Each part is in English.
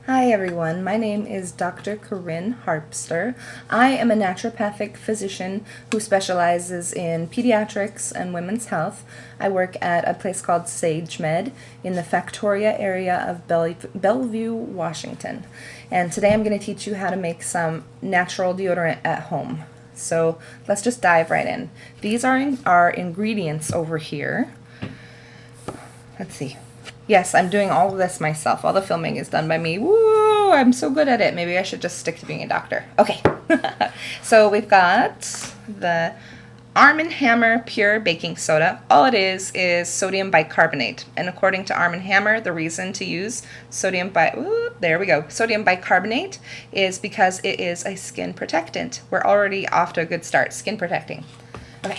Hi everyone, my name is Dr. Corinne Harpster. I am a naturopathic physician who specializes in pediatrics and women's health. I work at a place called SageMED in the Factoria area of Bellevue, Washington. And today I'm going to teach you how to make some natural deodorant at home. So let's just dive right in. These are our ingredients over here. Let's see. Yes, I'm doing all of this myself. All the filming is done by me. Woo! I'm so good at it. Maybe I should just stick to being a doctor. Okay. So we've got the Arm & Hammer Pure Baking Soda. All it is sodium bicarbonate. And according to Arm & Hammer, the reason to use sodium bicarbonate is because it is a skin protectant. We're already off to a good start. Skin protecting. Okay.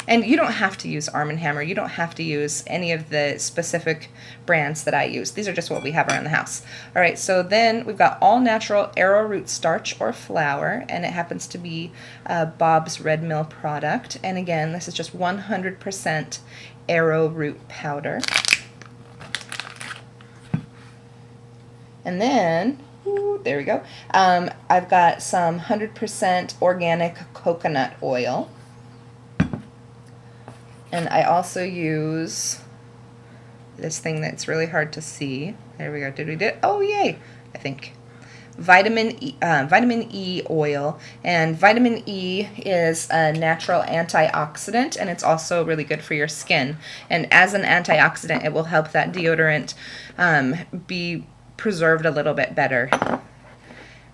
And you don't have to use Arm & Hammer. You don't have to use any of the specific brands that I use. These are just what we have around the house. All right, so then we've got all natural arrowroot starch or flour, and it happens to be Bob's Red Mill product. And again, this is just 100% arrowroot powder. And then, there we go. I've got some 100% organic coconut oil. And I also use this thing that's really hard to see. There we go. Did we do it? Oh, yay! I think. Vitamin E oil. And vitamin E is a natural antioxidant, and it's also really good for your skin. And as an antioxidant, it will help that deodorant be preserved a little bit better.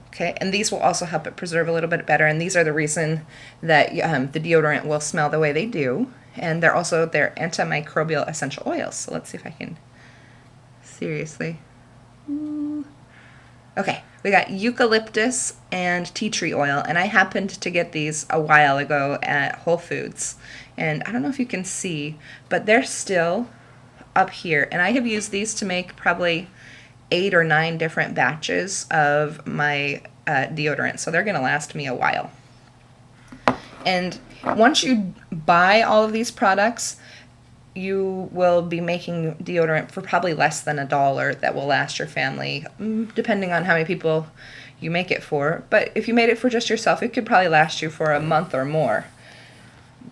Okay, and these will also help it preserve a little bit better, and these are the reason that the deodorant will smell the way they do. And they're antimicrobial essential oils. So let's see if I can, seriously. Okay, we got eucalyptus and tea tree oil, and I happened to get these a while ago at Whole Foods. And I don't know if you can see, but they're still up here. And I have used these to make probably 8 or 9 different batches of my deodorant. So they're going to last me a while. And once you buy all of these products, you will be making deodorant for probably less than $1 that will last your family, depending on how many people you make it for. But if you made it for just yourself, it could probably last you for a month or more.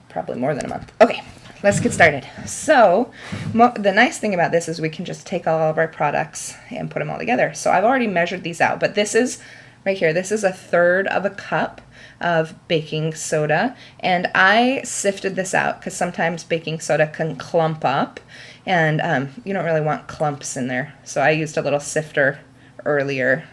Probably more than a month. Okay, let's get started. So the nice thing about this is we can just take all of our products and put them all together. So I've already measured these out, but this is right here. This is 1/3 of a cup of baking soda, and I sifted this out because sometimes baking soda can clump up, and you don't really want clumps in there. So I used a little sifter earlier,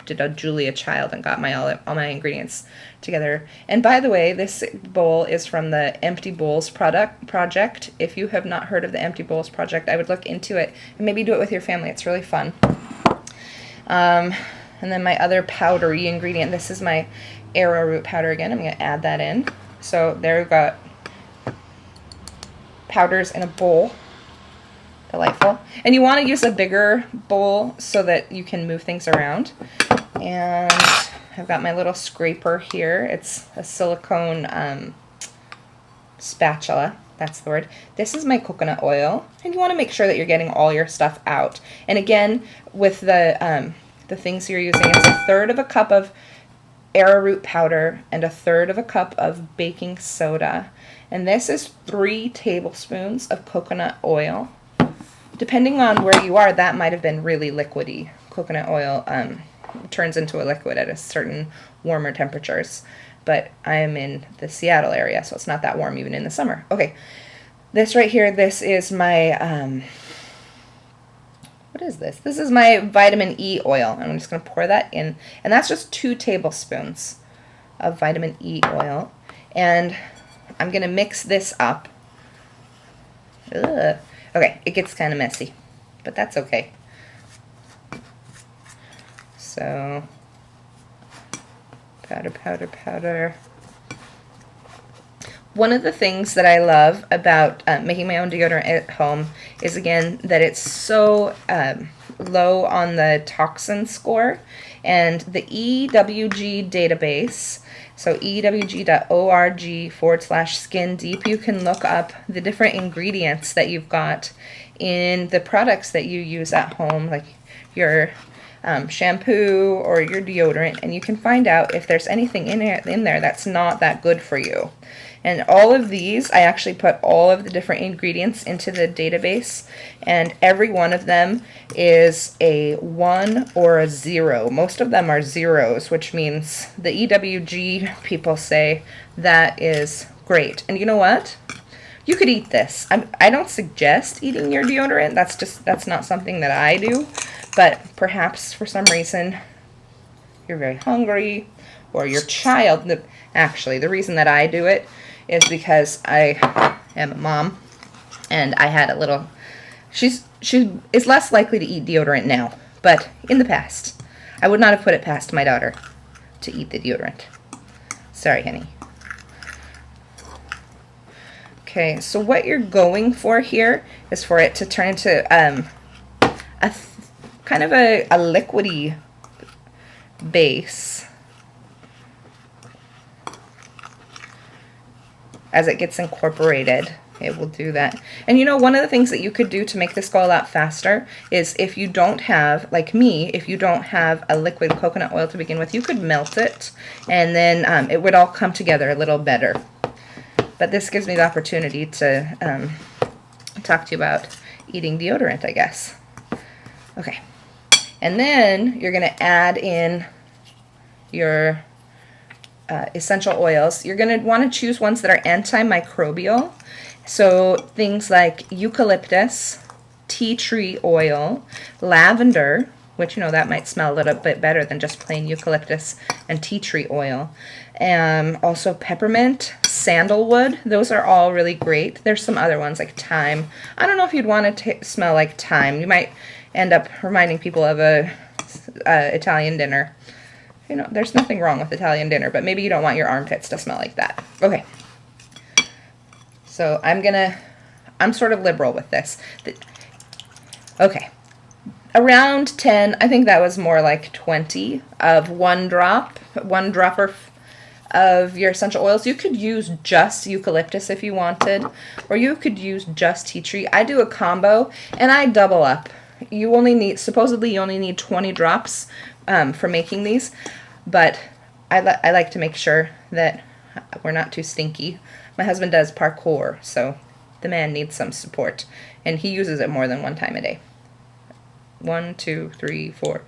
did a Julia Child, and got all my ingredients together. And by the way, this bowl is from the Empty Bowls project. If you have not heard of the Empty Bowls project, I would look into it and maybe do it with your family. It's really fun. And then my other powdery ingredient, this is my arrowroot powder again. I'm going to add that in. So there we've got powders in a bowl. Delightful. And you want to use a bigger bowl so that you can move things around. And I've got my little scraper here. It's a silicone spatula. That's the word. This is my coconut oil. And you want to make sure that you're getting all your stuff out. And again, with the things you're using, it's 1/3 of a cup of arrowroot powder and 1/3 of a cup of baking soda. And this is 3 tablespoons of coconut oil. Depending on where you are, that might have been really liquidy. Coconut oil turns into a liquid at a certain warmer temperatures. But I am in the Seattle area, so it's not that warm even in the summer. Okay, this right here, this is my what is this? This is my vitamin E oil. I'm just going to pour that in. And that's just 2 tablespoons of vitamin E oil. And I'm going to mix this up. Ugh. Okay, it gets kind of messy, but that's okay. So, powder, powder, powder. One of the things that I love about making my own deodorant at home is, again, that it's so low on the toxin score. And the EWG database, so ewg.org/skin deep, you can look up the different ingredients that you've got in the products that you use at home, like your shampoo or your deodorant, and you can find out if there's anything in there that's not that good for you. And all of these, I actually put all of the different ingredients into the database, and every one of them is a 1 or a 0. Most of them are zeros, which means the EWG people say that is great. And you know what? You could eat this. I don't suggest eating your deodorant. That's not something that I do. But perhaps for some reason you're very hungry, or your child. Actually, the reason that I do it is because I am a mom, and I had a little. She is less likely to eat deodorant now, but in the past, I would not have put it past my daughter to eat the deodorant. Sorry, honey. Okay, so what you're going for here is for it to turn into kind of a liquidy base as it gets incorporated. It will do that. And you know, one of the things that you could do to make this go a lot faster is, if you don't have, like me, if you don't have a liquid coconut oil to begin with, you could melt it, and then it would all come together a little better. But this gives me the opportunity to talk to you about eating deodorant, I guess. Okay. And then you're going to add in your essential oils. You're going to want to choose ones that are antimicrobial. So things like eucalyptus, tea tree oil, lavender, which, you know, that might smell a little bit better than just plain eucalyptus and tea tree oil. Also peppermint, sandalwood. Those are all really great. There's some other ones like thyme. I don't know if you'd want to smell like thyme. You might end up reminding people of a Italian dinner. You know, there's nothing wrong with Italian dinner, but maybe you don't want your armpits to smell like that. Okay. So I'm sort of liberal with this. Okay. Around 10, I think that was more like 20 of one dropper of your essential oils. You could use just eucalyptus if you wanted, or you could use just tea tree. I do a combo, and I double up. Supposedly you only need 20 drops for making these, but I like to make sure that we're not too stinky. My husband does parkour, so the man needs some support, and he uses it more than one time a day. 1, 2, 3, 4,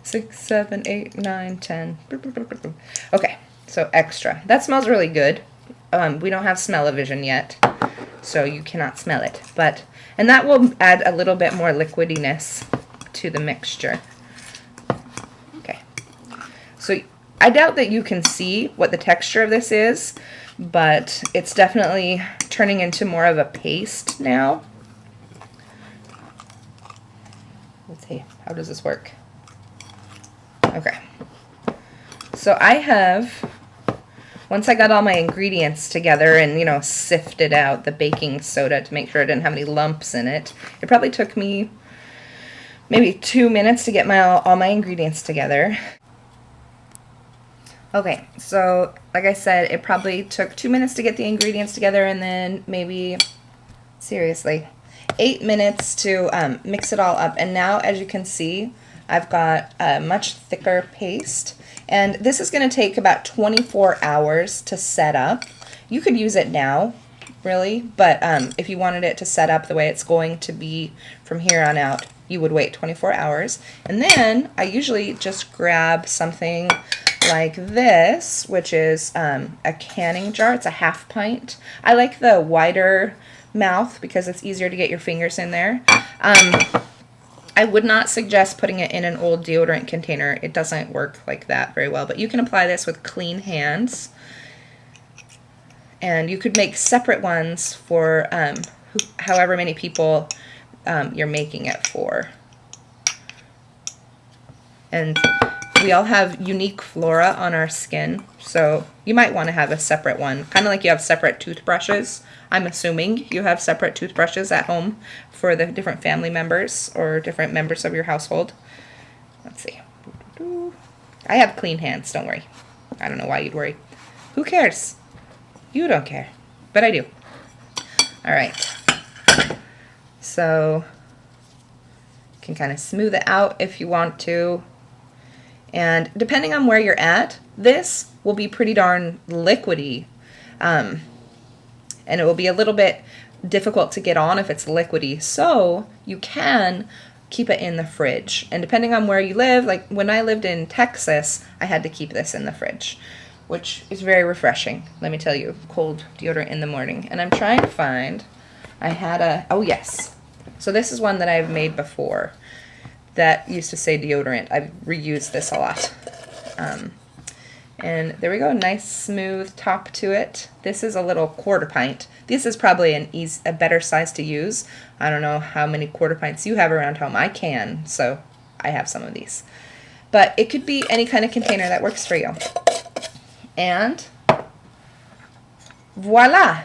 6, 7, 8, 9, 10. Okay, so extra. That smells really good. We don't have smell-o-vision yet, so you cannot smell it. And that will add a little bit more liquidiness to the mixture. Okay. So I doubt that you can see what the texture of this is, but it's definitely turning into more of a paste now. Let's see, how does this work? Okay. So once I got all my ingredients together and, you know, sifted out the baking soda to make sure I didn't have any lumps in it, it probably took me maybe 2 minutes to get all my ingredients together. Okay, so like I said, it probably took 2 minutes to get the ingredients together, and then maybe, seriously, 8 minutes to mix it all up. And now, as you can see, I've got a much thicker paste. And this is going to take about 24 hours to set up. You could use it now, really, but if you wanted it to set up the way it's going to be from here on out, you would wait 24 hours. And then I usually just grab something like this, which is a canning jar. It's a half pint. I like the wider mouth because it's easier to get your fingers in there. I would not suggest putting it in an old deodorant container. It doesn't work like that very well, but you can apply this with clean hands. And you could make separate ones for however many people you're making it for. And we all have unique flora on our skin, so you might want to have a separate one, kind of like you have separate toothbrushes. I'm assuming you have separate toothbrushes at home for the different family members or different members of your household. Let's see. I have clean hands, don't worry. I don't know why you'd worry. Who cares? You don't care, but I do. All right. So you can kind of smooth it out if you want to. And depending on where you're at, this will be pretty darn liquidy. And it will be a little bit difficult to get on if it's liquidy. So you can keep it in the fridge. And depending on where you live, like when I lived in Texas, I had to keep this in the fridge, which is very refreshing. Let me tell you, cold deodorant in the morning. And I'm trying to find, I had a, oh yes. So this is one that I've made before that used to say deodorant. I've reused this a lot. And there we go, nice smooth top to it. This is a little quarter pint. This is probably a better size to use. I don't know how many quarter pints you have around home. I can, so I have some of these. But it could be any kind of container that works for you. And voila!